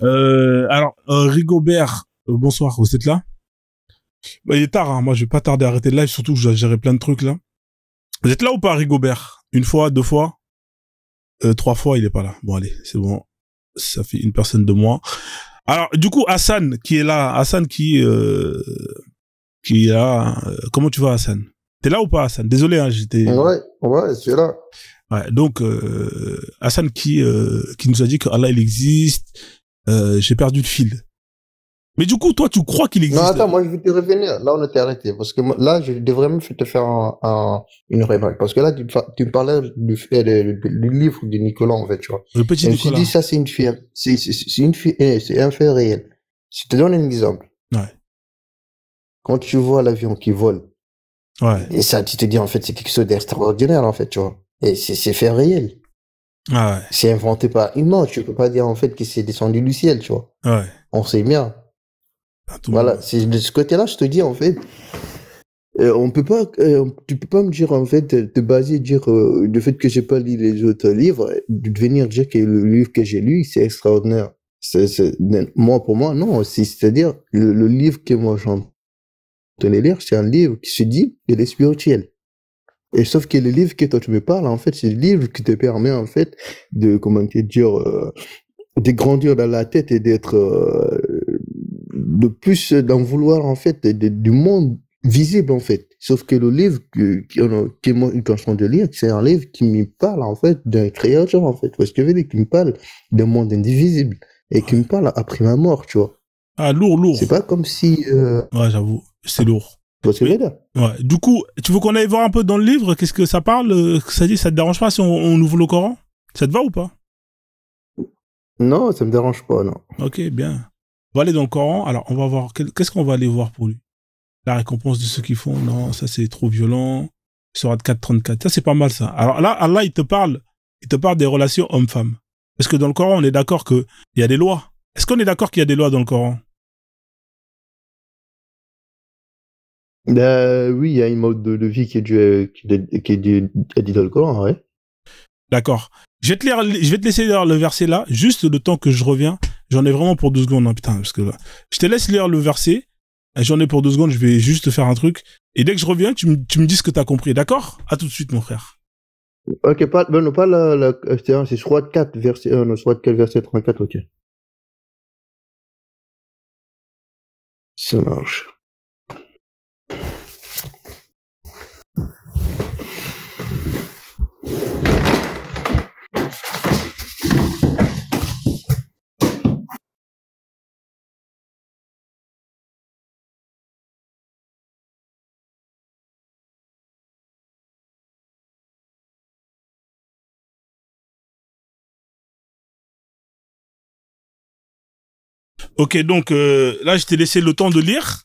Rigobert, bonsoir, vous êtes là? Bah, il est tard, hein. Moi, je vais pas tarder à arrêter le live, surtout que je dois gérer plein de trucs, là. Vous êtes là ou pas, Rigobert? Une fois, deux fois? Trois fois, il est pas là. Bon, allez, c'est bon. Ça fait une personne de moins. Alors, du coup, Hassan, qui est là, Hassan qui est là, comment tu vas, Hassan? T'es là ou pas, Hassan? Désolé, hein, j'étais... Ouais, c'est là. Ouais, donc, Hassan qui nous a dit que Allah, il existe, j'ai perdu le fil. Mais du coup, toi, tu crois qu'il existe? Non, attends, moi, je vais te revenir. Là, on était arrêté. Parce que là, je devrais même te faire une remarque. Parce que là, tu me parlais du livre de Nicolas, en fait, tu vois. Le petit Et je me suis Nicolas. dit, ça, c'est une fille. C'est un fait réel. Je te donne un exemple. Ouais. Quand tu vois l'avion qui vole, Ouais. et ça, tu te dis, en fait, c'est quelque chose d'extraordinaire, en fait, tu vois. Et c'est fait réel. Ah ouais. C'est inventé par humain. Tu peux pas dire, en fait, que c'est descendu du ciel, tu vois. Ouais. On sait bien. Voilà, c'est de ce côté-là, je te dis, en fait, on peut pas, tu peux pas me dire, en fait, te baser, dire, le fait que j'ai pas lu les autres livres, de venir dire que le livre que j'ai lu, c'est extraordinaire. Moi, pour moi, non, c'est-à-dire, le livre que moi j'entendais lire, c'est un livre qui se dit, il est spirituel. Et sauf que le livre que toi tu me parles, en fait, c'est le livre qui te permet, en fait, de, comment te dire, de grandir dans la tête et d'être, de plus d'en vouloir, en fait, du monde visible, en fait. Sauf que le livre que moi, quand je suis en train de lire, c'est un livre qui me parle, en fait, d'un créateur, en fait. Parce que je veux dire, qui me parle d'un monde indivisible. Et qui me parle après ma mort, tu vois. Ah, lourd. C'est pas comme si, Ouais, j'avoue, c'est lourd. Tu vois ce que je veux dire? Ouais. Du coup, tu veux qu'on aille voir un peu dans le livre? Qu'est-ce que ça parle? Ça dit, ça te dérange pas si on ouvre le Coran? Ça te va ou pas? Non, ça me dérange pas, non. Ok, bien. On va aller dans le Coran. Alors, on va voir. Qu'est-ce qu'on va aller voir pour lui? La récompense de ceux qui font. Non, ça c'est trop violent. Sourate 4:34. Ça c'est pas mal ça. Alors là, Allah il te parle des relations homme-femme. Parce que dans le Coran, on est d'accord que il y a des lois. Est-ce qu'on est d'accord qu'il y a des lois dans le Coran? Oui, il y a une mode de vie qui est dit dans le Coran, ouais. D'accord. Je vais te laisser lire le verset là, juste le temps que je reviens. J'en ai vraiment pour 2 secondes, hein, putain, parce que là, je te laisse lire le verset. J'en ai pour 2 secondes, je vais juste te faire un truc. Et dès que je reviens, tu me dis ce que t'as compris, d'accord? À tout de suite, mon frère. Ok, non, pas c'est Sourate 4, verset 1, non, Sourate 4, verset 34, ok. Ça marche. Ok, donc là, je t'ai laissé le temps de lire.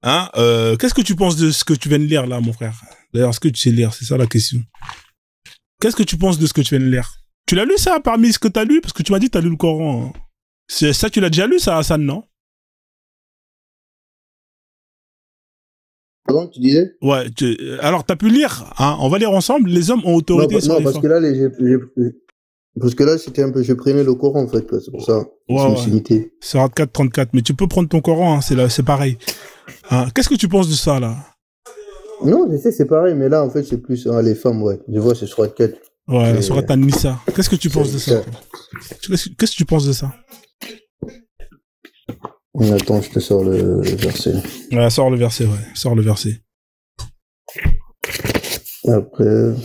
Hein, qu'est-ce que tu penses de ce que tu viens de lire là, mon frère? D'ailleurs, est-ce que tu sais lire? C'est ça la question. Qu'est-ce que tu penses de ce que tu viens de lire? Tu l'as lu ça parmi ce que t'as lu? Parce que tu m'as dit que t'as lu le Coran. Hein. C'est ça, tu l'as déjà lu ça, Hassan, non? Pardon, tu disais? Ouais. Alors, t'as pu lire. Hein, on va lire ensemble. Les hommes ont autorité sur les femmes. Non, parce que là, parce que là, c'était un peu, je prenais le Coran, en fait, c'est pour ça. Ouais. Sourate 4:34. Mais tu peux prendre ton Coran, hein, c'est pareil. Hein, qu'est-ce que tu penses de ça, là? Non, je sais, c'est pareil, mais là, en fait, c'est plus les femmes, ouais. Je vois, c'est Sourate 4. Ouais, la Sourate An-Nisa. Qu'est-ce que tu penses de ça? Qu'est-ce que tu penses de ça? Attends, je te sors le verset. Ouais, sors le verset, ouais. Sors le verset. Après,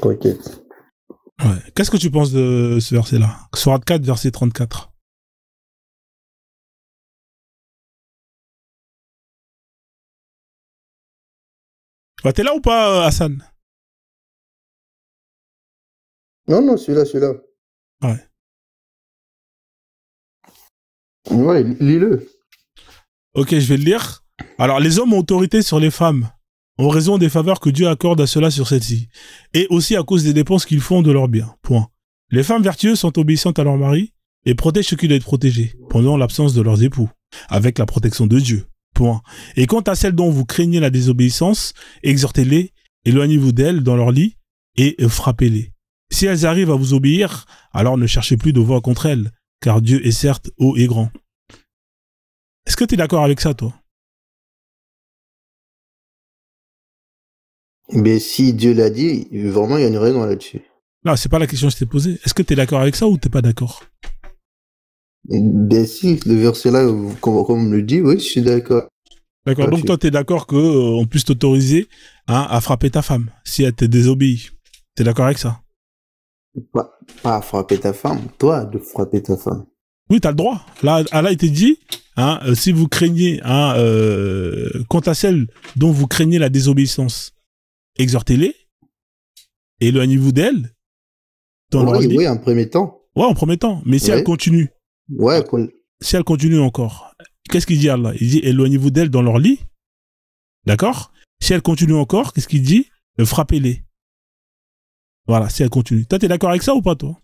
t'inquiète. Ouais. Qu'est-ce que tu penses de ce verset-là? Sourate 4, verset 34. Bah, t'es là ou pas, Hassan? Non, celui-là. Ouais. Ouais, lis-le. Ok, je vais le lire. Alors, les hommes ont autorité sur les femmes, en raison des faveurs que Dieu accorde à ceux-là sur celles-ci, et aussi à cause des dépenses qu'ils font de leurs biens. Point. Les femmes vertueuses sont obéissantes à leur mari et protègent ce qui doit être protégé, pendant l'absence de leurs époux, avec la protection de Dieu. Point. Et quant à celles dont vous craignez la désobéissance, exhortez-les, éloignez-vous d'elles dans leur lit et frappez-les. Si elles arrivent à vous obéir, alors ne cherchez plus de voix contre elles, car Dieu est certes haut et grand. Est-ce que tu es d'accord avec ça, toi? Mais si Dieu l'a dit, vraiment, il y a une raison là-dessus. Non, c'est pas la question que je t'ai posée. Est-ce que tu es d'accord avec ça ou t'es pas d'accord? Ben si, le verset là, comme on me le dit, oui, je suis d'accord. D'accord, donc toi, tu es d'accord qu'on puisse t'autoriser à frapper ta femme si elle te désobéit. Tu es d'accord avec ça? Pas à frapper ta femme, toi de frapper ta femme. Oui, tu as le droit. Là, il te dit, si vous craignez, quant à celle dont vous craignez la désobéissance, exhortez-les, éloignez-vous d'elle. Oui, en premier temps. Ouais, en premier temps. Mais si elle continue. Ouais, si elle continue encore, qu'est-ce qu'il dit Allah? Il dit éloignez-vous d'elle dans leur lit. D'accord? Si elle continue encore, qu'est-ce qu'il dit? Frappez-les. Voilà, si elle continue. Toi, t'es d'accord avec ça ou pas, toi?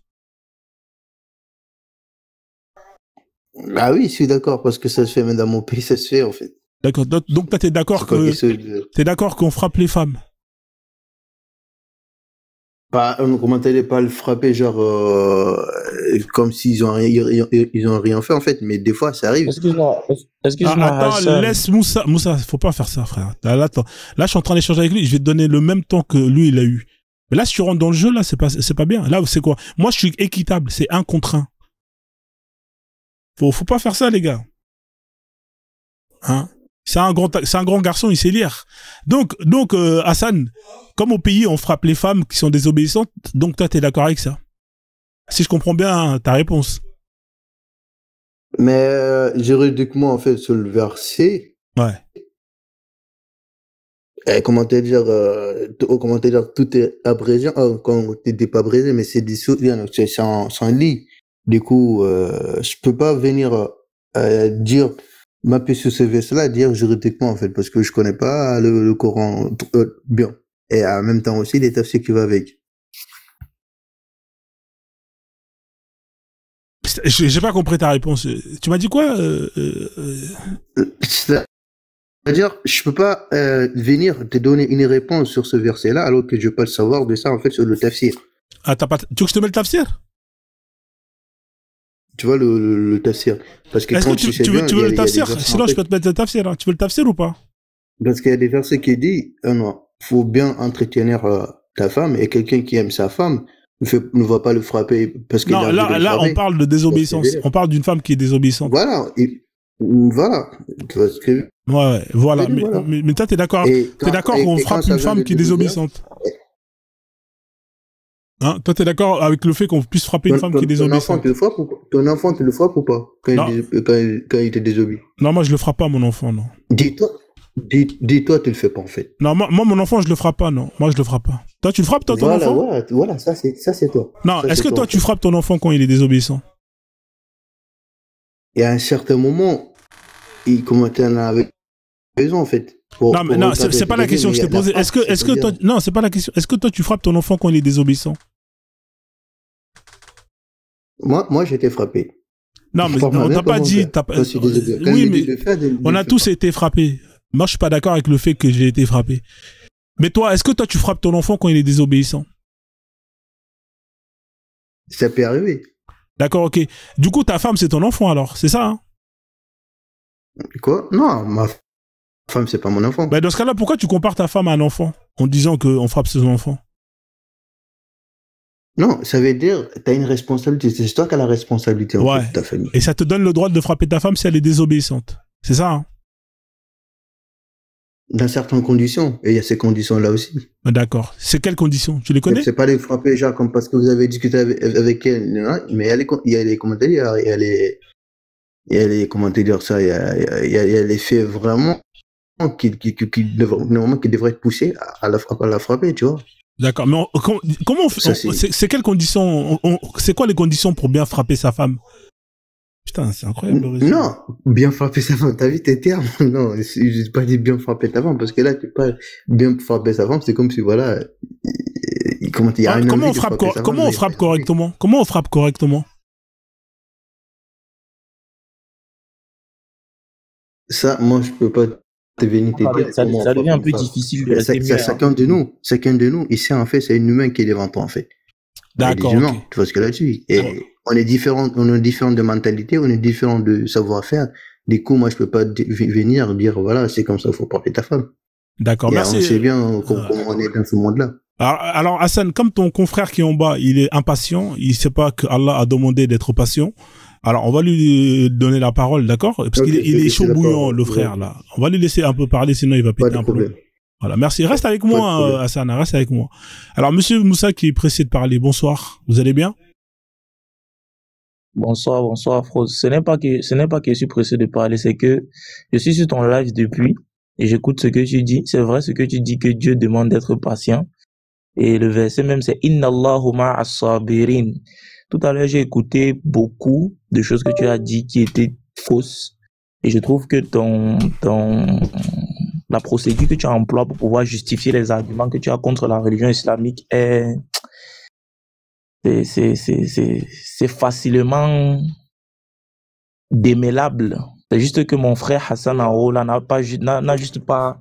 Ah oui, je suis d'accord, parce que ça se fait même dans mon pays, ça se fait en fait. D'accord. Donc toi, t'es d'accord qu'on frappe les femmes? Pas, comment t'allais pas le frapper, genre, comme s'ils ont rien fait, en fait, mais des fois, ça arrive. Excuse-moi, attends, Hassan. laisse Moussa, faut pas faire ça, frère. Là, attends. Là, je suis en train d'échanger avec lui, je vais te donner le même temps que lui, il a eu. Mais là, si tu rentres dans le jeu, là, c'est pas bien. Là, c'est quoi? Moi, je suis équitable, c'est 1 contre 1. Faut pas faire ça, les gars. Hein? C'est un grand garçon, il sait lire. Donc, Hassan, comme au pays, on frappe les femmes qui sont désobéissantes, donc toi, t'es d'accord avec ça? Si je comprends bien ta réponse. Mais, juridiquement, en fait, sur le verset. Ouais. Comment te dire, tout est abrégé, quand t'es pas abrégé, mais c'est dissous, c'est sans lit. Du coup, je peux pas venir, dire, m'appuyer sur ce verset-là, dire juridiquement, en fait, parce que je connais pas le Coran, bien. Et en même temps aussi, les tafsirs qui va avec. J'ai pas compris ta réponse. Tu m'as dit quoi? C'est-à-dire, je peux pas, venir te donner une réponse sur ce verset-là, alors que je peux pas le savoir de ça, en fait, sur le tafsir. Ah, tu veux que je te mette le tafsir? Tu vois, le tafsir. Parce que quand tu veux le tafsir? Sinon, je peux te mettre le tafsir. Hein. Tu veux le tafsir ou pas? Parce qu'il y a des versets qui disent, non, faut bien entretenir ta femme, et quelqu'un qui aime sa femme ne va pas le frapper parce qu'il a envie de le frapper. Là, on parle de désobéissance. On parle d'une femme qui est désobéissante. Voilà. Voilà. Tu vois ce que... Ouais, voilà. Mais toi, t'es d'accord qu'on frappe une femme qui est désobéissante? Hein? Toi, t'es d'accord avec le fait qu'on puisse frapper une femme qui est désobéissante? Ton enfant, tu le frappes ou pas quand il te désobéit? Non, moi, je le frappe pas, mon enfant, non. Dis-toi, tu le fais pas, en fait. Non, moi, mon enfant, je le frappe pas, non. Moi, je le frappe pas. Toi, tu le frappes, toi, ton enfant? Voilà, ça, c'est toi. Non, est-ce que toi, tu frappes ton enfant quand il est désobéissant? Et à un certain moment, il commence à avoir raison, en fait. Non, c'est pas la question que je t'ai posée. Est-ce que toi, non, c'est pas la question. Est-ce que toi, tu frappes ton enfant quand il est désobéissant? Moi, j'ai été frappé. Non, mais on t'a pas dit. Oui, mais on a tous été frappés. Moi, je suis pas d'accord avec le fait que j'ai été frappé. Mais toi, est-ce que toi, tu frappes ton enfant quand il est désobéissant? Ça peut arriver. D'accord, ok. Du coup, ta femme, c'est ton enfant, alors. C'est ça, hein? Quoi? Non, ma femme, c'est pas mon enfant. Dans ce cas-là, pourquoi tu compares ta femme à un enfant en disant qu'on frappe ses enfants? Non, ça veut dire que tu as une responsabilité. C'est toi qui as la responsabilité en fait, de ta famille. Et ça te donne le droit de frapper ta femme si elle est désobéissante. C'est ça, hein? Dans certaines conditions. Et il y a ces conditions-là aussi. D'accord. C'est quelles conditions? Tu les connais? C'est pas les frapper, genre, comme parce que vous avez discuté avec elle, mais il y a les commentaires, il y a les comment te dire ça, il y a les faits vraiment qui devraient être poussés à la frapper, tu vois. D'accord, mais comment on fait? C'est quelles conditions? C'est quoi les conditions pour bien frapper sa femme? Putain, c'est incroyable. Non, bien frapper sa femme, t'as vu tes termes? Non, je pas dit bien frapper ta femme, parce que là, tu pas bien frapper sa femme, c'est comme si, voilà, comment on frappe correctement? Comment on frappe correctement? Ça, moi, je peux pas te venir te dire. Ça devient un peu difficile de rester chacun de nous, ici, en fait, c'est un humain qui est devant toi, en fait. D'accord, humains, ok. tu vois ce que là-dessus. Et on est différents de mentalité, on est différents de savoir-faire. Du coup, moi, je peux pas venir dire, voilà, c'est comme ça, il faut porter ta femme. D'accord, Et merci. on sait bien comment on est dans ce monde-là. Alors, Hassan, comme ton confrère qui est en bas, il est impatient, il sait pas que Allah a demandé d'être patient. Alors, on va lui donner la parole, d'accord? Parce qu'il est chaud bouillant, le frère, là. On va lui laisser un peu parler, sinon il va péter un plomb. Voilà, merci. Reste avec moi, Hassan, reste avec moi. Alors, monsieur Moussa qui est pressé de parler, bonsoir. Vous allez bien? Bonsoir, Froz. Ce n'est pas que je suis pressé de parler, c'est que je suis sur ton live depuis et j'écoute ce que tu dis. C'est vrai ce que tu dis que Dieu demande d'être patient. Et le verset même, c'est Inna Allahu ma'as sabirin. Tout à l'heure, j'ai écouté beaucoup de choses que tu as dit qui étaient fausses. Et je trouve que la procédure que tu emploies pour pouvoir justifier les arguments que tu as contre la religion islamique c'est facilement démêlable. C'est juste que mon frère Hassan en haut là n'a juste pas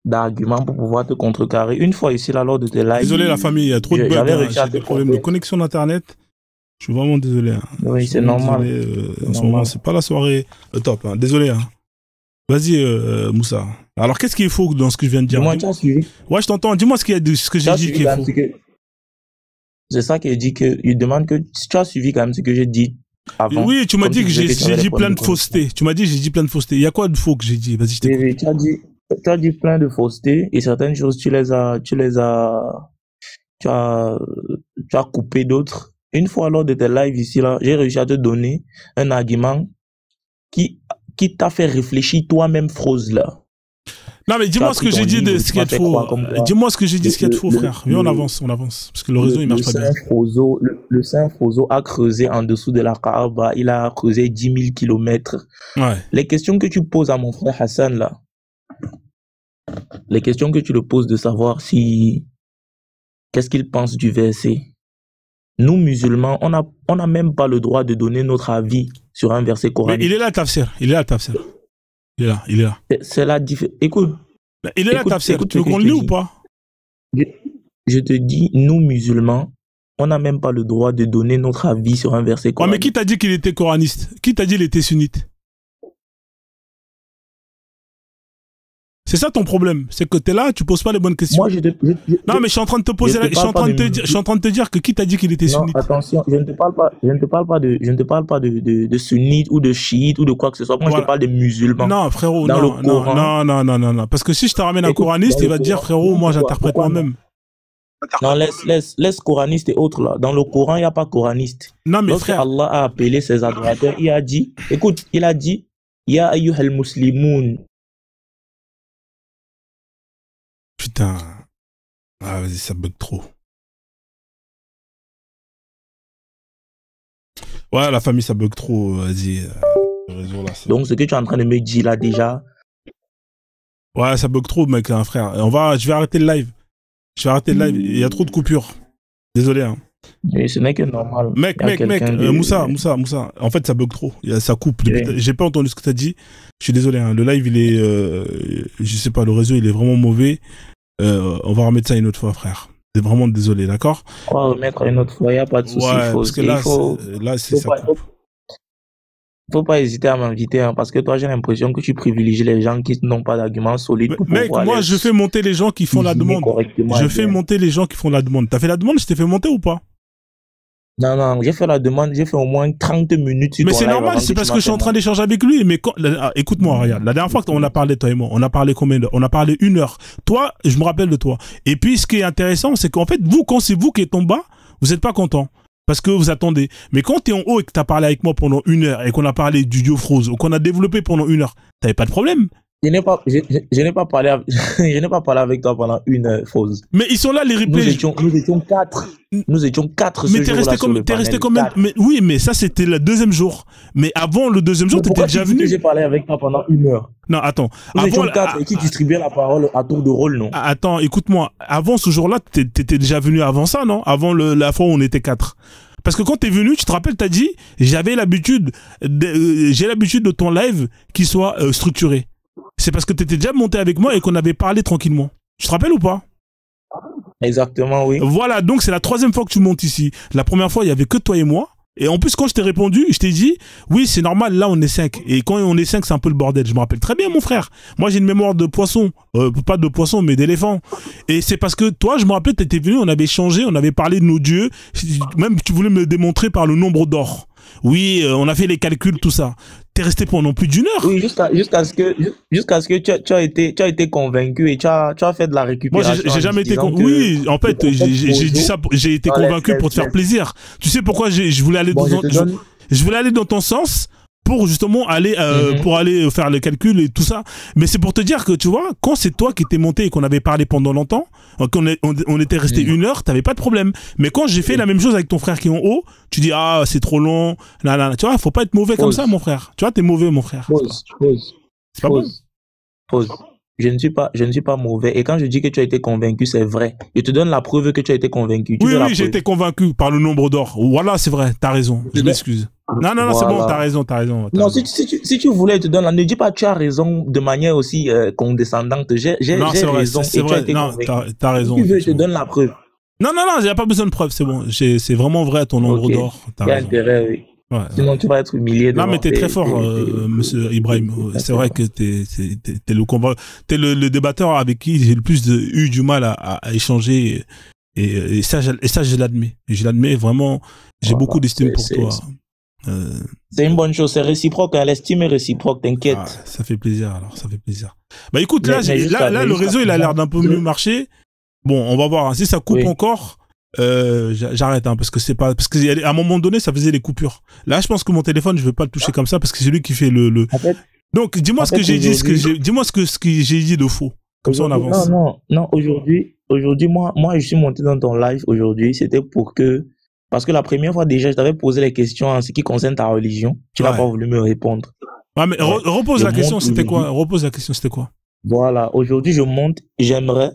d'argument pour pouvoir te contrecarrer. Une fois ici là lors de tes lives. Désolé la famille, il y a trop de bugs, j'ai des problèmes de connexion d'internet. Je suis vraiment désolé. Oui, c'est normal. En ce moment, c'est pas la soirée top. Désolé. Vas-y, Moussa. Alors, qu'est-ce qui est faux dans ce que je viens de dire? Dis-moi, tu as suivi. Ouais, je t'entends. Dis-moi ce que j'ai dit qui est faux. C'est ça qu'il dit il demande que tu as suivi quand même ce que j'ai dit avant. Oui, tu m'as dit que j'ai dit plein de faussetés. Tu m'as dit que j'ai dit plein de faussetés. Il y a quoi de faux que j'ai dit? Vas-y, je t'écoute. Oui, tu as dit plein de faussetés et certaines choses, tu as coupé d'autres. Une fois lors de tes lives ici, là, j'ai réussi à te donner un argument qui t'a fait réfléchir toi-même, Froz, là. Non, mais dis-moi ce que j'ai dit de ce qui est faux. Dis-moi ce que j'ai dit, ce qui est faux, frère. Viens, on avance. Parce que le réseau, il marche pas bien. Le Saint Frozo a creusé en dessous de la Kaaba. Il a creusé 10 000 kilomètres. Ouais. Les questions que tu poses à mon frère Hassan, là, les questions que tu le poses de savoir qu'est-ce qu'il pense du verset. Nous, musulmans, on n'a même pas le droit de donner notre avis sur un verset coranique. Mais il est là, Tafsir. Il est là. C'est la différence. Écoute. Il est là, Tafsir. Tu veux qu'on le lit ou pas? Je te dis, nous, musulmans, on n'a même pas le droit de donner notre avis sur un verset coranique. Ouais, mais qui t'a dit qu'il était coraniste? Qui t'a dit qu'il était sunnite? C'est ça ton problème, c'est que t'es là, tu poses pas les bonnes questions. Moi, non, mais je suis en train de te poser, je suis en train de te dire que qui t'a dit qu'il était sunnite. Non, attention, je ne te parle pas de sunnite ou de chiite ou de quoi que ce soit. Moi, je te parle des musulmans. Non, frérot, non, parce que si je te ramène un coraniste, il va te dire, frérot, moi, j'interprète moi-même. Non, laisse coraniste et autres là. Dans le Coran, il n'y a pas coraniste. Non, mais frère. Allah a appelé ses adorateurs, il a dit, Ya ayyuhal muslimoun. Putain. Ah, vas-y, ça bug trop. Ouais, la famille, ça bug trop. Vas-y. Donc, ce que tu es en train de me dire là, déjà. Ouais, ça bug trop, mec, hein, frère. Je vais arrêter le live. Il y a trop de coupures. Désolé, hein. Mais ce n'est que normal. Mec, Moussa. En fait, ça bug trop. Ça coupe. J'ai pas entendu ce que t'as dit. Je suis désolé, hein. Le live, il est, je sais pas, le réseau, il est vraiment mauvais. On va remettre ça une autre fois, frère. C'est vraiment désolé, d'accord? On va remettre une autre fois, il n'y a pas de souci. Ouais, parce que là, ça coupe. Faut pas hésiter à m'inviter, hein, parce que toi, j'ai l'impression que tu privilégies les gens qui n'ont pas d'arguments solides. Mec, moi, je fais monter les gens qui font la demande. Je fais monter les gens qui font la demande. T'as fait la demande? Je t'ai fait monter ou pas? Non, j'ai fait la demande, j'ai fait au moins 30 minutes sur ton live. Mais c'est normal, c'est parce que je suis en train d'échanger avec lui. Mais écoute-moi, regarde, la dernière fois qu'on a parlé, toi et moi, on a parlé combien d'heures? On a parlé 1 heure. Toi, je me rappelle de toi. Et puis, ce qui est intéressant, c'est qu'en fait, quand c'est vous qui êtes en bas, vous n'êtes pas content. Parce que vous attendez. Mais quand t'es en haut et que t'as parlé avec moi pendant 1 heure et qu'on a parlé du Dieu Froze ou qu'on a développé pendant 1 heure, t'avais pas de problème. Je n'ai pas parlé avec toi pendant 1 heure, Froze. Mais ils sont là, les replays. Nous étions 4. Nous étions 4 ce jour-là. T'es resté combien? Mais oui, mais ça, c'était le 2e jour. Mais avant le 2e jour, t'étais déjà venu. J'ai parlé avec toi pendant 1 heure. Non, attends. Nous étions 4 et qui distribuait la parole à tour de rôle, non? Attends, écoute-moi. Avant ce jour-là, t'étais déjà venu avant ça, non? Avant la fois où on était 4. Parce que quand t'es venu, tu te rappelles, t'as dit, j'ai l'habitude de ton live qui soit structuré. C'est parce que t'étais déjà monté avec moi et qu'on avait parlé tranquillement. Tu te rappelles ou pas? Exactement, oui. Voilà, donc c'est la 3e fois que tu montes ici. La première fois, il y avait que toi et moi. Et en plus, quand je t'ai répondu, je t'ai dit, oui, c'est normal, là, on est 5. Et quand on est 5, c'est un peu le bordel. Je me rappelle très bien, mon frère. Moi, j'ai une mémoire de poisson. Pas de poisson, mais d'éléphant. Et c'est parce que toi, je me rappelle, t'étais venu, on avait échangé, on avait parlé de nos dieux. Même, tu voulais me démontrer par le nombre d'or. Oui, on a fait les calculs, tout ça. T'es resté pendant plus d'1 heure. Oui, jusqu'à ce que tu as été convaincu et tu as fait de la récupération. Moi, j'ai jamais été convaincu. Oui, en fait, j'ai dit ça, j'ai été convaincu pour te faire plaisir. Tu sais pourquoi je voulais aller je voulais aller dans ton sens pour justement aller pour aller faire le calcul et tout ça. Mais c'est pour te dire que tu vois, quand c'est toi qui étais monté et qu'on avait parlé pendant longtemps, on était resté 1 heure, t'avais pas de problème. Mais quand j'ai fait la même chose avec ton frère qui est en haut, tu dis ah c'est trop long, tu vois, faut pas être mauvais comme ça, mon frère. Tu vois, t'es mauvais, mon frère. C'est pas bon. Je ne suis pas mauvais. Et quand je dis que tu as été convaincu, c'est vrai. Je te donne la preuve que tu as été convaincu. Oui, j'ai été convaincu par le nombre d'or. Voilà, c'est vrai, t'as raison. Je m'excuse. Non, voilà. C'est bon, t'as raison. Non, si tu voulais, je te donne, ne dis pas tu as raison de manière aussi condescendante. J'ai raison. C'est vrai. Non, t'as raison. Si tu veux, je te donne la preuve. Non, il n'y a pas besoin de preuve, c'est bon. C'est vraiment vrai ton nombre d'or. Il y a intérêt, oui. Ouais. Sinon, tu vas être humilié. Non, mais t'es très fort, monsieur Ibrahim. C'est vrai que t'es le débatteur avec qui j'ai le plus eu du mal à échanger. Et ça, je l'admets. Et je l'admets vraiment. J'ai beaucoup d'estime pour toi. C'est une bonne chose, c'est réciproque, hein, l'estime est réciproque, t'inquiète. Ah, ça fait plaisir, alors, ça fait plaisir. Bah écoute, là, le réseau, il a l'air d'un peu mieux marcher. Bon, on va voir, hein. Si ça coupe encore, j'arrête, hein, parce que c'est pas, parce que à un moment donné, ça faisait les coupures. Là, je pense que mon téléphone, je vais pas le toucher comme ça, parce que c'est lui qui fait le... En fait, donc, dis-moi ce que j'ai dit, dis-moi ce que j'ai dit de faux. Comme ça, on avance. Non, aujourd'hui, moi, je suis monté dans ton live aujourd'hui, c'était pour que, parce que la première fois déjà, je t'avais posé les questions en ce qui concerne ta religion. Tu n'as pas voulu me répondre. Ouais, mais repose la question, c'était quoi? Repose la question, c'était quoi? Voilà, aujourd'hui, je monte, j'aimerais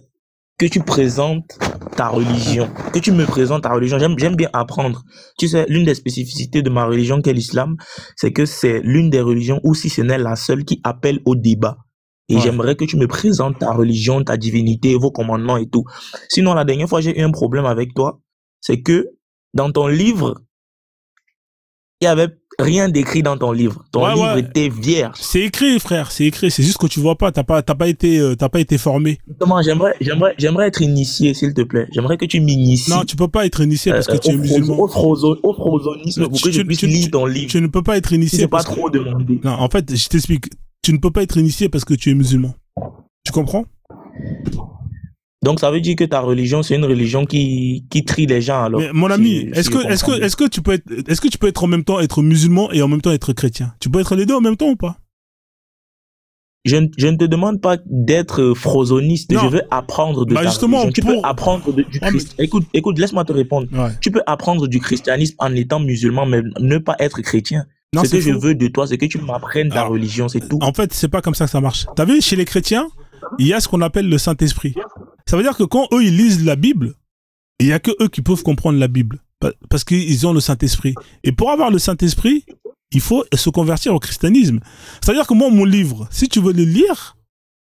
que tu présentes ta religion, que tu me présentes ta religion. J'aime bien apprendre. Tu sais, l'une des spécificités de ma religion qu'est l'islam, c'est que c'est l'une des religions, ou si ce n'est la seule, qui appelle au débat. Et j'aimerais que tu me présentes ta religion, ta divinité, vos commandements et tout. Sinon, la dernière fois, j'ai eu un problème avec toi, c'est que dans ton livre, il n'y avait rien d'écrit dans ton livre. Ton livre était vierge. C'est écrit, frère, c'est écrit. C'est juste que tu vois pas, t'as pas été formé. Justement, j'aimerais être initié, s'il te plaît. J'aimerais que tu m'inities. Non, tu peux pas être initié parce que tu es musulman. Au frozonisme, pour que je puisse lire ton livre. Tu ne peux pas être initié. C'est pas trop demandé. Non, en fait, je t'explique. Tu ne peux pas être initié parce que tu es musulman. Tu comprends? Donc ça veut dire que ta religion, c'est une religion qui trie les gens, alors. Mais mon ami, est-ce que tu peux être en même temps être musulman et en même temps être chrétien? Tu peux être les deux en même temps ou pas? Je ne te demande pas d'être frozoniste. Je veux apprendre de ta religion. Tu peux apprendre du christianisme. Écoute, laisse-moi te répondre. Ouais. Tu peux apprendre du christianisme en étant musulman, mais ne pas être chrétien. Non, ce que je veux de toi, c'est que tu m'apprennes ta religion, c'est tout. En fait, c'est pas comme ça que ça marche. T'as vu, chez les chrétiens, il y a ce qu'on appelle le Saint-Esprit. Ça veut dire que quand eux, ils lisent la Bible, il y a que eux qui peuvent comprendre la Bible. Parce qu'ils ont le Saint-Esprit. Et pour avoir le Saint-Esprit, il faut se convertir au christianisme. C'est-à-dire que moi, mon livre, si tu veux le lire,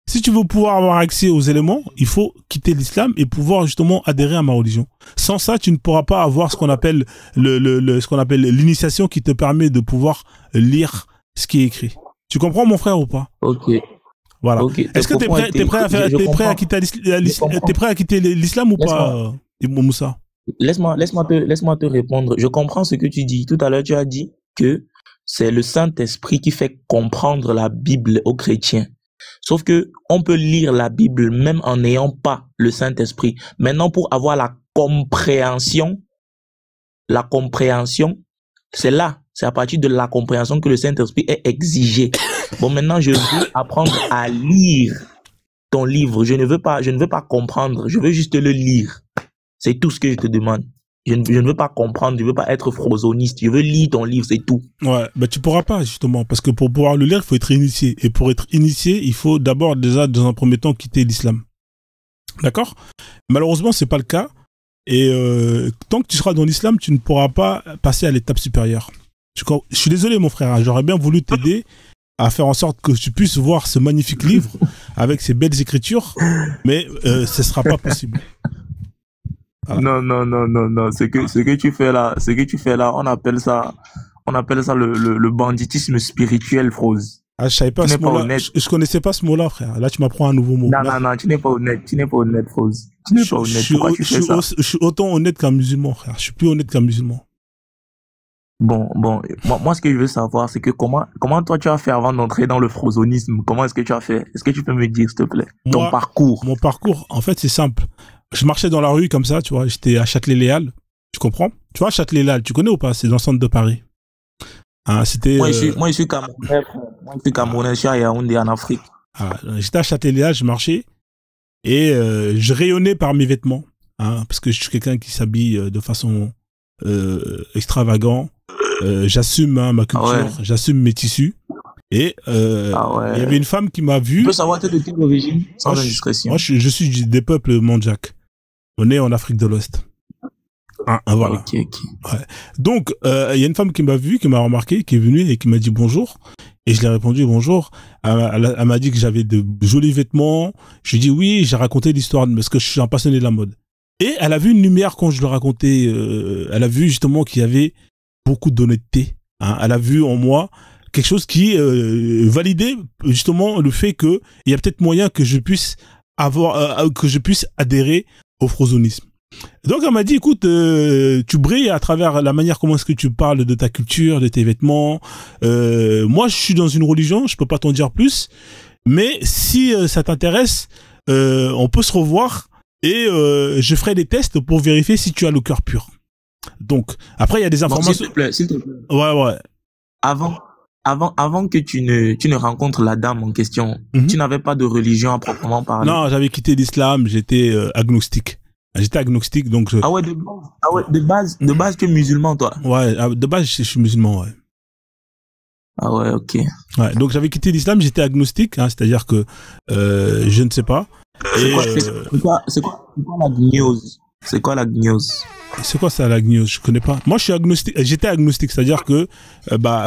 si tu veux pouvoir avoir accès aux éléments, il faut quitter l'islam et pouvoir justement adhérer à ma religion. Sans ça, tu ne pourras pas avoir ce qu'on appelle l'initiation qui te permet de pouvoir lire ce qui est écrit. Tu comprends, mon frère, ou pas? Ok. Voilà. Okay. Est-ce que t'es prêt à quitter l'islam ou pas, Moussa? Laisse-moi te répondre. Je comprends ce que tu dis. Tout à l'heure, tu as dit que c'est le Saint-Esprit qui fait comprendre la Bible aux chrétiens. Sauf que on peut lire la Bible même en n'ayant pas le Saint-Esprit. Maintenant, pour avoir la compréhension, c'est à partir de la compréhension que le Saint-Esprit est exigé. Bon, maintenant, je veux apprendre à lire ton livre. Je ne veux pas comprendre. Je veux juste le lire. C'est tout ce que je te demande. Je ne veux pas comprendre. Je ne veux pas être frozoniste. Je veux lire ton livre, c'est tout. Ouais, bah tu pourras pas, justement. Parce que pour pouvoir le lire, il faut être initié. Et pour être initié, il faut d'abord, déjà, dans un premier temps, quitter l'islam. D'accord? Malheureusement, c'est pas le cas. Et tant que tu seras dans l'islam, tu ne pourras pas passer à l'étape supérieure. Je suis désolé, mon frère. J'aurais bien voulu t'aider à faire en sorte que tu puisses voir ce magnifique livre avec ces belles écritures, mais ce sera pas possible. Voilà. Non. Ce que tu fais là, on appelle ça le banditisme spirituel, Froze. Ah, je savais pas Tu ce n'es pas mot-là. honnête. Je connaissais pas ce mot-là, frère. Là, tu m'apprends un nouveau mot. Non, tu n'es pas honnête. Tu n'es pas honnête, Froze. Tu n'es pas honnête. Pourquoi tu fais ça? Je suis autant honnête qu'un musulman, frère. Je suis plus honnête qu'un musulman. Bon, moi, ce que je veux savoir, c'est que comment toi tu as fait avant d'entrer dans le frozonisme? Comment est-ce que tu as fait? Est-ce que tu peux me dire, s'il te plaît, ton parcours? Mon parcours, en fait, c'est simple. Je marchais dans la rue comme ça, tu vois. J'étais à Châtelet-Léal. Tu comprends? Tu vois, Châtelet-Léal, tu connais ou pas? C'est dans le centre de Paris. Hein, c'était. Moi, je suis Camerounais. Moi, je suis Camerounais. Je suis à Yaoundé, en Afrique. Ah, j'étais à Châtelet-Léal, je marchais et je rayonnais par mes vêtements, hein, parce que je suis quelqu'un qui s'habille de façon extravagante. J'assume ma culture, j'assume mes tissus. Et il y avait une femme qui m'a vu. Tu peux savoir de quelle origine, sans indiscrétion? Moi, je suis des peuples mandjak. On est en Afrique de l'Ouest. Voilà. Okay. Ouais. Donc, il y a une femme qui m'a vu, qui m'a remarqué, qui est venue et qui m'a dit bonjour. Et je lui ai répondu bonjour. Elle m'a dit que j'avais de jolis vêtements. Je lui ai dit oui, j'ai raconté l'histoire parce que je suis un passionné de la mode. Et elle a vu une lumière quand je le racontais. Elle a vu justement qu'il y avait beaucoup d'honnêteté. Hein. Elle a vu en moi quelque chose qui validait justement le fait que il y a peut-être moyen que je puisse adhérer au frozonisme. Donc elle m'a dit écoute, tu brilles à travers la manière comment est-ce que tu parles de ta culture, de tes vêtements. Moi je suis dans une religion, je peux pas t'en dire plus, mais si ça t'intéresse, on peut se revoir et je ferai des tests pour vérifier si tu as le cœur pur. Donc après il y a des informations. S'il te plaît. Ouais. Avant que tu ne rencontres la dame en question, tu n'avais pas de religion à proprement parler. Non, j'avais quitté l'islam, j'étais agnostique. J'étais agnostique, donc de base tu es musulman, toi. Ouais, de base je suis musulman, ouais. Ah ouais, ok. Ouais, donc j'avais quitté l'islam, j'étais agnostique, hein, c'est-à-dire que je ne sais pas. C'est quoi la gnose? C'est quoi la gnose? C'est quoi ça, la gnose? Je connais pas. Moi, je suis agnostique. J'étais agnostique, c'est-à-dire que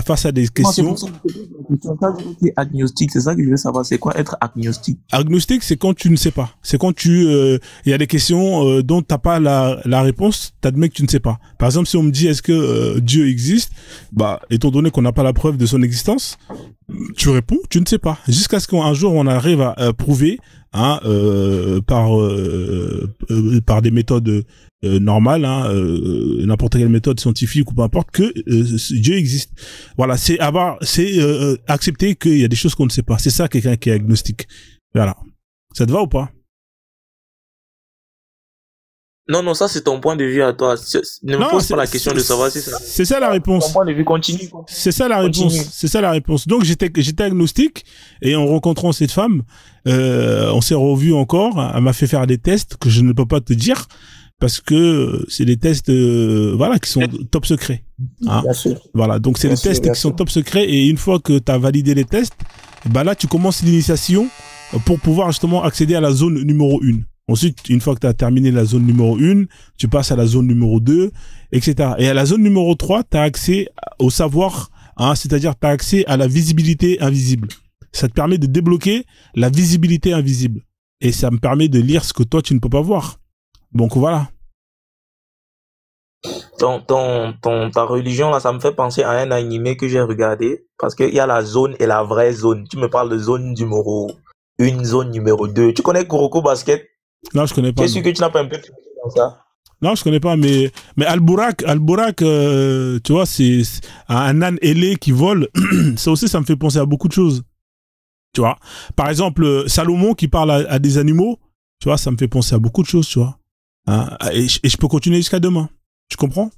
face à des questions. C'est agnostique, c'est ça que je veux savoir. C'est quoi être agnostique? Agnostique, c'est quand tu ne sais pas. C'est quand il y a des questions dont t'as pas la réponse. T'admets que tu ne sais pas. Par exemple, si on me dit est-ce que Dieu existe, étant donné qu'on n'a pas la preuve de son existence, tu réponds, tu ne sais pas. Jusqu'à ce qu'un jour on arrive à prouver, hein, par des méthodes normales, hein, n'importe quelle méthode scientifique ou peu importe, que Dieu existe. Voilà, c'est accepter qu'il y a des choses qu'on ne sait pas. C'est ça quelqu'un qui est agnostique. Voilà. Ça te va ou pas? Non, ça c'est ton point de vue à toi. Ne me pose pas la question de savoir si ça. C'est ça la réponse. Ton point de vue continue. C'est ça la réponse. C'est ça la réponse. Donc j'étais agnostique et en rencontrant cette femme, on s'est revu encore. Elle m'a fait faire des tests que je ne peux pas te dire parce que c'est des tests qui sont top secrets. Hein. Bien sûr. Voilà, donc c'est des tests qui sont top secrets et une fois que tu as validé les tests, là tu commences l'initiation pour pouvoir justement accéder à la zone numéro 1. Ensuite, une fois que tu as terminé la zone numéro 1, tu passes à la zone numéro 2, etc. Et à la zone numéro 3, tu as accès au savoir, hein, c'est-à-dire tu as accès à la visibilité invisible. Ça te permet de débloquer la visibilité invisible. Et ça me permet de lire ce que toi, tu ne peux pas voir. Donc voilà. Ta religion, là, ça me fait penser à un animé que j'ai regardé. Parce qu'il y a la zone et la vraie zone. Tu me parles de zone numéro 1, zone numéro 2. Tu connais Kuroko Basket? Non, je connais pas. Qu'est-ce que tu n'as pas un peu dans ça? Non, je connais pas, mais Al-Burak, tu vois, c'est un âne ailé qui vole. Ça aussi, ça me fait penser à beaucoup de choses. Tu vois, par exemple, Salomon qui parle à des animaux, tu vois, ça me fait penser à beaucoup de choses, tu vois. Hein, et je peux continuer jusqu'à demain. Tu comprends?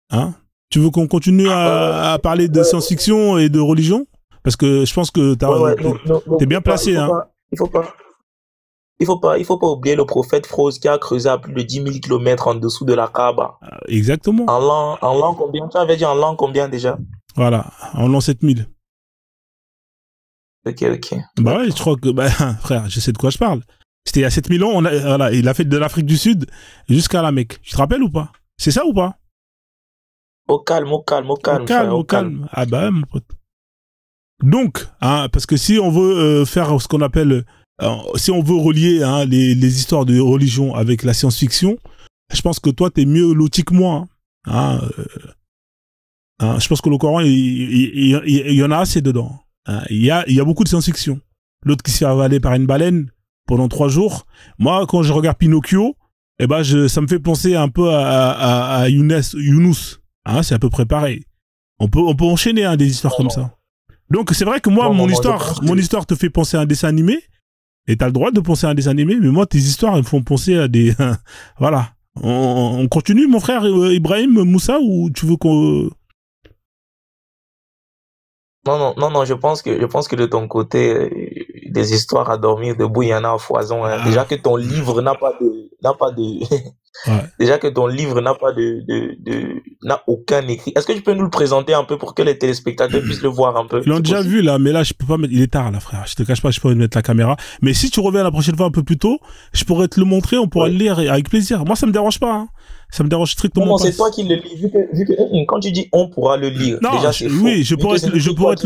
Hein? Tu veux qu'on continue à parler de science-fiction et de religion? Parce que je pense que t'es bien placé, hein. Il faut pas oublier le prophète Froze qui a creusé à plus de 10 000 km en dessous de la Kaaba. Exactement. En l'an combien? Tu avais dit en l'an combien déjà? Voilà, en l'an 7000. Ok. Bah ouais, je crois que, frère, je sais de quoi je parle. C'était il y a 7000 ans, il a fait de l'Afrique du Sud jusqu'à la Mecque. Tu te rappelles ou pas? C'est ça ou pas? Au calme. Ah bah ouais, mon pote. Donc, hein, parce que si on veut faire ce qu'on appelle... si on veut relier, hein, les histoires de religion avec la science-fiction, Je pense que toi, t'es mieux loti que moi. Hein, je pense que le Coran, il y en a assez dedans. Hein, il y a beaucoup de science-fiction. L'autre qui se fait avaler par une baleine pendant 3 jours. Moi, quand je regarde Pinocchio, eh ben, ça me fait penser un peu à Younous. Hein, c'est à peu près pareil. On peut enchaîner des histoires comme ça. Donc, c'est vrai que moi, mon histoire te fait penser à un dessin animé. Et t'as le droit de penser à un dessin animé, mais moi, tes histoires, elles me font penser à des... voilà. On continue, mon frère Ibrahim Moussa, ou tu veux qu'on... Non, je pense que de ton côté, des histoires à dormir debout, il y en a à foison. Hein. Déjà que ton livre n'a pas de Ouais. Déjà que ton livre n'a aucun écrit. Est-ce que tu peux nous le présenter un peu pour que les téléspectateurs puissent le voir un peu? Ils l'ont déjà vu, là, mais là, je peux pas mettre, il est tard, là, frère. Je te cache pas, je peux mettre la caméra. Mais si tu reviens la prochaine fois un peu plus tôt, je pourrais te le montrer, on pourra le lire avec plaisir. Moi, ça me dérange pas, hein. Ça me dérange strictement pas. Non, c'est toi qui le lis, vu que quand tu dis on pourra le lire. Non, déjà, c'est oui, faux. je pourrais te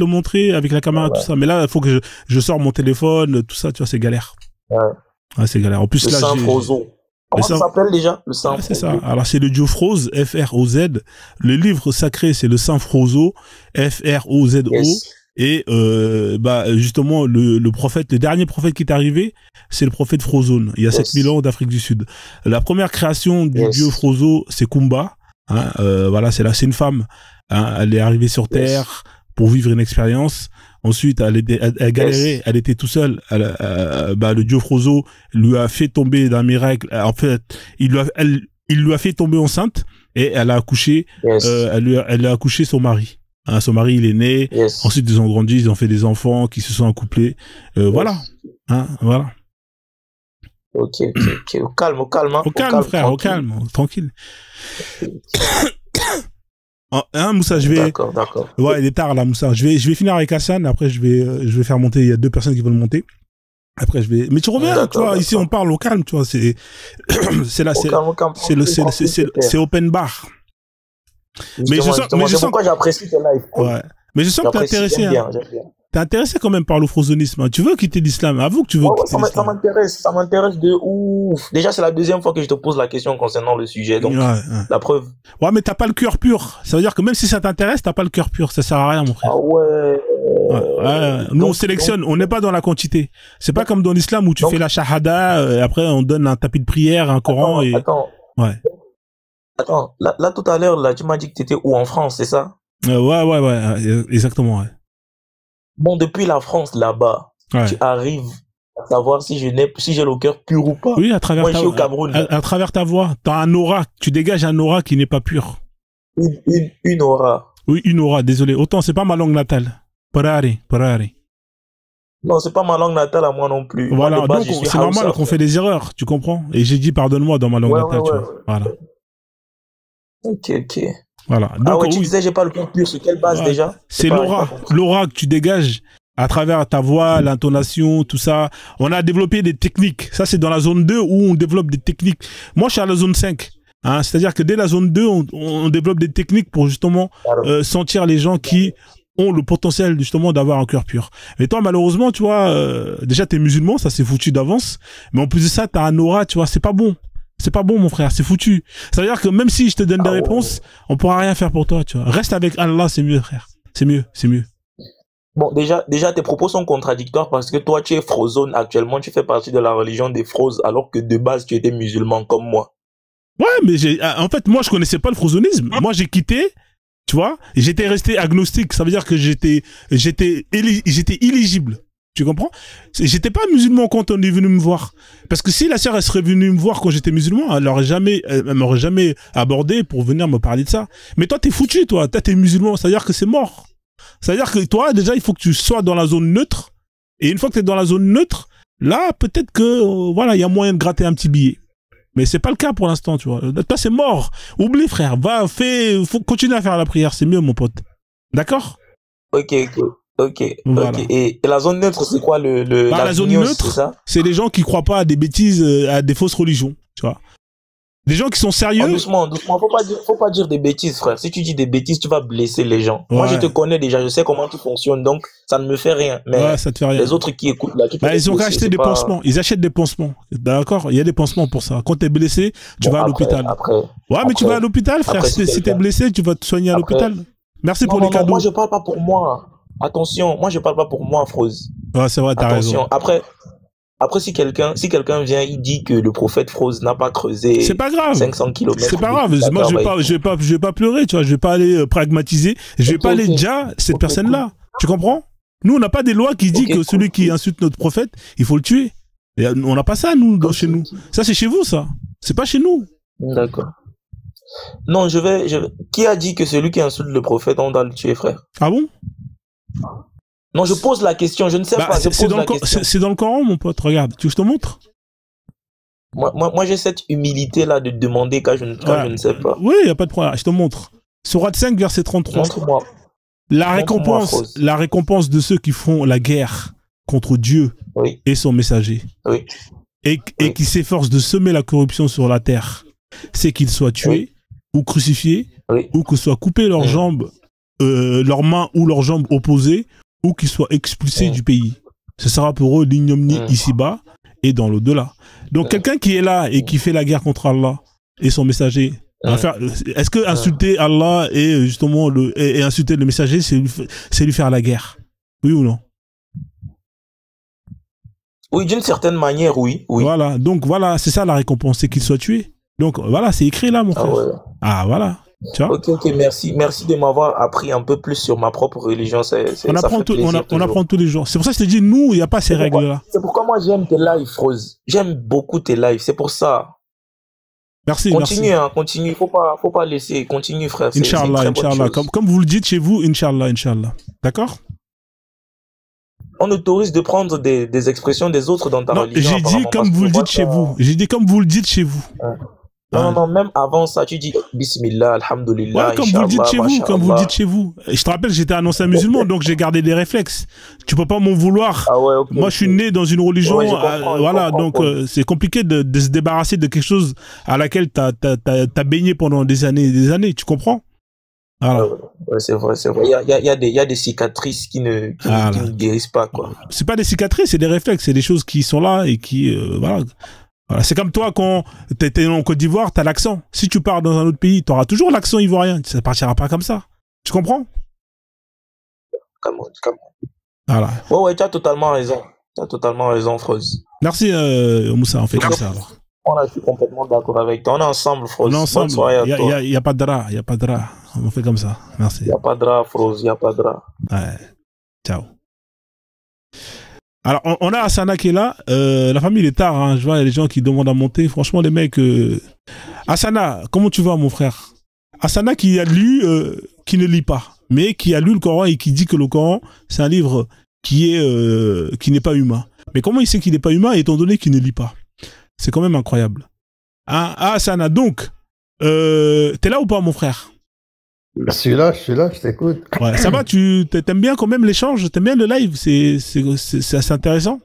le montrer avec la caméra, tout ça. Mais là, il faut que je sors mon téléphone, tout ça, tu vois, c'est galère. Ouais, c'est galère. En plus, le là, Saint Frozo. Comment ça s'appelle déjà? Le Saint c'est ça. Alors, c'est le dieu Froze, F-R-O-Z. Le livre sacré, c'est le Saint Frozo, F-R-O-Z-O. Yes. Et, justement, le prophète, le dernier prophète qui est arrivé, c'est le prophète Frozone. Il y a 7000 ans d'Afrique du Sud. La première création du dieu Frozo, c'est Kumba. Hein, voilà, c'est une femme. Hein, elle est arrivée sur Terre pour vivre une expérience. Ensuite, elle galérait, elle était tout seule. Le dieu Frozo lui a fait tomber d'un miracle. En fait, il lui a fait tomber enceinte et elle a accouché. Elle a accouché son mari. Hein, son mari, il est né. Ensuite, ils ont grandi, ils ont fait des enfants qui se sont accouplés. Voilà. Hein, voilà. Ok. Au calme. Hein, au calme, frère, au calme, tranquille. Hein, Moussa, je vais... D'accord. Ouais, il est tard, là, Moussa. Je vais finir avec Hassan, après je vais faire monter, il y a 2 personnes qui veulent monter. Après, je vais... Mais tu reviens, tu vois, ici, on parle au calme, tu vois, c'est open bar. Mais je sens pourquoi j'apprécie tes lives. Ouais. Mais je sens que t'es intéressé. T'es intéressé quand même par le frozonisme. Hein. Tu veux quitter l'islam. Avoue que tu veux quitter l'islam. Ça m'intéresse de ouf. Déjà, c'est la 2e fois que je te pose la question concernant le sujet. Donc, la preuve. Ouais, mais t'as pas le cœur pur. Ça veut dire que même si ça t'intéresse, t'as pas le cœur pur. Ça sert à rien, mon frère. Ah ouais. Nous, on sélectionne. On n'est pas dans la quantité. C'est pas comme dans l'islam où tu fais la shahada, et après, on donne un tapis de prière, un Coran et... Attends, là, tout à l'heure, là, tu m'as dit que t'étais où en France, c'est ça? Ouais, exactement, ouais. Bon, depuis la France, là-bas, tu arrives à savoir si j'ai le cœur pur ou pas. Oui, à travers Moi, je suis au Cameroun. À travers ta voix. T'as un aura. Tu dégages un aura qui n'est pas pur. Une aura. Oui, une aura, désolé. Autant, c'est pas ma langue natale. Parare. Non, c'est pas ma langue natale à moi non plus. Voilà, moi, donc c'est normal qu'on fait des erreurs, tu comprends? Et j'ai dit pardonne-moi dans ma langue natale, tu vois. Voilà. Ok. Voilà. Donc, tu disais j'ai pas le cœur pur, sur quelle base déjà? C'est l'aura que tu dégages à travers ta voix, l'intonation, tout ça. On a développé des techniques. Ça, c'est dans la zone 2 où on développe des techniques. Moi, je suis à la zone 5. Hein, c'est-à-dire que dès la zone 2, on développe des techniques pour justement sentir les gens qui ont le potentiel justement d'avoir un cœur pur. Mais toi, malheureusement, tu vois, déjà t'es musulman, ça c'est foutu d'avance. Mais en plus de ça, t'as un aura, tu vois, c'est pas bon. C'est pas bon, mon frère, c'est foutu. Ça veut dire que même si je te donne des réponses, on pourra rien faire pour toi, tu vois. Reste avec Allah, c'est mieux, frère. C'est mieux. Bon, déjà, tes propos sont contradictoires parce que toi, tu es frozone actuellement, tu fais partie de la religion des frozes, alors que de base, tu étais musulman comme moi. Ouais, mais en fait, moi, je connaissais pas le frozonisme. Moi, j'ai quitté, tu vois, et j'étais resté agnostique. Ça veut dire que j'étais éligible. Tu comprends? J'étais pas musulman quand on est venu me voir. Parce que si la sœur, elle serait venue me voir quand j'étais musulman, elle m'aurait jamais abordé pour venir me parler de ça. Mais toi, t'es foutu, toi. Toi, t'es musulman. C'est-à-dire que c'est mort. C'est-à-dire que toi, déjà, il faut que tu sois dans la zone neutre. Et une fois que t'es dans la zone neutre, là, peut-être que, voilà, il y a moyen de gratter un petit billet. Mais c'est pas le cas pour l'instant, tu vois. Toi, c'est mort. Oublie, frère. Faut continuer à faire la prière. C'est mieux, mon pote. D'accord? Ok. Voilà. Et la zone neutre, c'est quoi la zone neutre, c'est les gens qui croient pas à des bêtises, à des fausses religions, tu vois. Des gens qui sont sérieux. Doucement, doucement. Faut pas dire des bêtises, frère. Si tu dis des bêtises, tu vas blesser les gens. Moi, je te connais déjà, je sais comment tu fonctionnes, donc ça ne me fait rien. Mais ça te fait rien. Les autres qui écoutent là, ils ont acheté des pansements. Ils achètent des pansements. D'accord? Il y a des pansements pour ça. Quand t'es blessé, tu vas à l'hôpital. Mais tu vas à l'hôpital, frère. Si t'es blessé, tu vas te soigner à l'hôpital. Merci pour les cadeaux. Moi, je parle pas pour moi. Attention, moi, je parle pas pour moi, Froze. Ouais, c'est vrai, t'as raison. Après, si quelqu'un vient, il dit que le prophète Froze n'a pas creusé. C'est pas grave. 500 km. C'est pas grave. Moi, je vais pas pleurer, tu vois. Je vais pas aller pragmatiser. Je vais pas aller déjà cette personne-là. Tu comprends? Nous, on n'a pas des lois qui disent que celui qui insulte notre prophète, il faut le tuer. Et on n'a pas ça, nous, chez nous. Ça, c'est chez vous, ça. C'est pas chez nous. D'accord. Non, Qui a dit que celui qui insulte le prophète, on doit le tuer, frère? Ah bon? Non, je pose la question, je ne sais pas. C'est dans le Coran, mon pote, regarde. Tu veux que je te montre? Moi j'ai cette humilité-là de demander quand je ne sais pas. Oui, il n'y a pas de problème, je te montre. Sourate 5, verset 33. Montre-moi. La récompense de ceux qui font la guerre contre Dieu et son messager, et qui s'efforcent de semer la corruption sur la terre, c'est qu'ils soient tués ou crucifiés, ou que soient coupées leurs jambes, leurs mains ou leurs jambes opposées, ou qu'ils soient expulsés du pays. Ce sera pour eux l'ignominie ici-bas et dans l'au-delà. Donc quelqu'un qui est là et qui fait la guerre contre Allah et son messager, est-ce que insulter Allah et justement et insulter le messager, c'est lui faire la guerre? Oui ou non? Oui, d'une certaine manière, oui. Voilà, donc voilà, c'est ça la récompense, c'est qu'il soit tué. Donc voilà, c'est écrit là, mon frère. Ah voilà. Tu vois? Ok, merci de m'avoir appris un peu plus sur ma propre religion. On apprend tous les jours. C'est pour ça que je te dis, nous, il n'y a pas ces règles-là. C'est pourquoi moi j'aime tes lives, Froze. J'aime beaucoup tes lives, c'est pour ça. Merci. Continue, faut pas laisser, continue, frère. Inch'Allah. Comme vous le dites chez vous, Inch'Allah. D'accord? On autorise de prendre des expressions des autres dans ta religion. J'ai dit comme vous le dites chez vous. J'ai dit comme vous le dites chez vous. Non, même avant ça, tu dis Bismillah, Alhamdulillah. Ouais, comme vous le dites chez vous, Je te rappelle, j'étais un ancien musulman, donc j'ai gardé des réflexes. Tu peux pas m'en vouloir. Moi, je suis né dans une religion, donc c'est compliqué de se débarrasser de quelque chose à laquelle t'as baigné pendant des années et des années. Tu comprends? Voilà. C'est vrai. Il y a des cicatrices qui ne guérissent pas, quoi. C'est pas des cicatrices, c'est des réflexes, c'est des choses qui sont là et qui, voilà, c'est comme toi, quand t'étais en Côte d'Ivoire, t'as l'accent. Si tu pars dans un autre pays, t'auras toujours l'accent ivoirien. Ça partira pas comme ça. Tu comprends? Come on. Voilà. Ouais, tu as totalement raison, Froze. Merci, Moussa, on fait comme ça, alors. Je suis complètement d'accord avec toi. On est ensemble, Froze. On est ensemble. Il y a pas de drap, On fait comme ça. Merci. Il n'y a pas de drap, Froze, il n'y a pas de drap. Ouais. Ciao. Alors, on a Asana qui est là. La famille, il est tard. Hein. Je vois, il y a des gens qui demandent à monter. Franchement, les mecs... Asana, comment tu vas, mon frère? Asana qui a lu, qui ne lit pas, mais qui a lu le Coran et qui dit que le Coran, c'est un livre qui n'est pas humain. Mais comment il sait qu'il n'est pas humain étant donné qu'il ne lit pas? C'est quand même incroyable. Asana, donc, t'es là ou pas, mon frère? Je suis là, je t'écoute. Ouais, ça va, tu t'aimes bien quand même l'échange, t'aimes bien le live, c'est assez intéressant.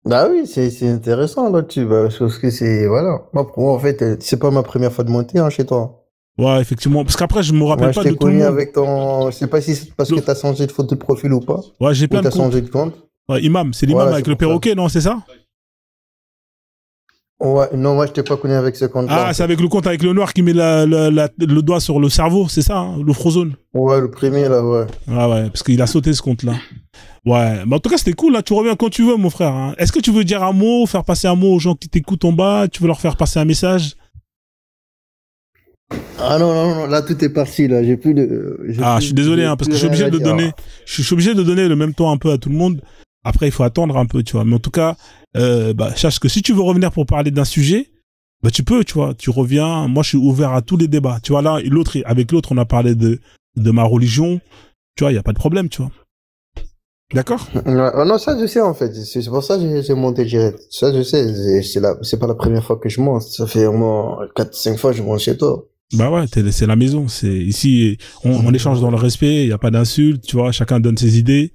Bah oui, c'est intéressant là-dessus, parce que c'est, voilà. Moi, pour moi, en fait, c'est pas ma première fois de monter chez toi. Ouais, effectivement, parce qu'après, je me rappelle pas de tout le monde. Avec je sais pas si c'est parce que t'as changé de photo de profil ou pas. Ouais, j'ai plein de comptes. T'as changé de compte. Ouais, Imam, c'est l'imam avec le perroquet, non, c'est ça? Ouais, non, moi je t'ai pas connu avec ce compte-là. Ah, c'est avec le compte avec le noir qui met le doigt sur le cerveau, c'est ça, hein, le frozone. Ouais, le premier là, ouais. Ah ouais, parce qu'il a sauté ce compte-là. Ouais, mais en tout cas c'était cool, là. Tu reviens quand tu veux, mon frère. Hein. Est-ce que tu veux dire un mot, faire passer un mot aux gens qui t'écoutent en bas? Tu veux leur faire passer un message? Ah non, là tout est parti, là. J'ai plus de. Je suis désolé, hein, parce que je suis obligé de donner. Je suis obligé de donner le même temps un peu à tout le monde. Après, il faut attendre un peu, tu vois. Mais en tout cas, sache que si tu veux revenir pour parler d'un sujet, tu peux, tu vois. Tu reviens. Moi, je suis ouvert à tous les débats. Tu vois, là, avec l'autre, on a parlé de ma religion. Tu vois, il n'y a pas de problème, tu vois. D'accord? Non, ça, je sais, en fait. C'est pour ça que j'ai monté direct. Ça, je sais. C'est pas la première fois que je monte. Ça fait au moins 4-5 fois que je monte chez toi. Bah ouais, c'est la maison. Ici, on échange dans le respect. Il n'y a pas d'insultes, tu vois. Chacun donne ses idées.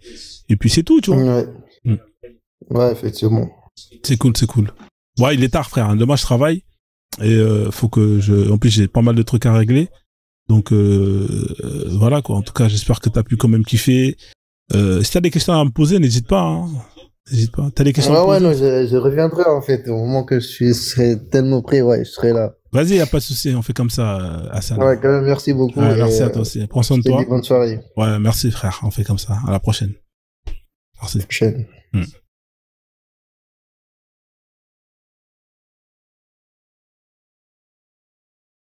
Et puis c'est tout, tu vois. Ouais. Ouais, effectivement. C'est cool. Ouais, il est tard, frère. Demain, je travaille. Et faut que en plus j'ai pas mal de trucs à régler. Donc voilà quoi. En tout cas, j'espère que t'as pu quand même kiffer. Si t'as des questions à me poser, n'hésite pas. Hein. N'hésite pas. T'as des questions à me poser? Ouais, non, je reviendrai en fait. Au moment que je serai tellement prêt, ouais, je serai là. Vas-y, y a pas de souci. On fait comme ça, Hassan. Ouais, quand même, merci beaucoup. Ouais, merci à toi aussi. Prends soin de toi. Bonne soirée. Ouais, merci frère. On fait comme ça. À la prochaine. Merci. À la prochaine.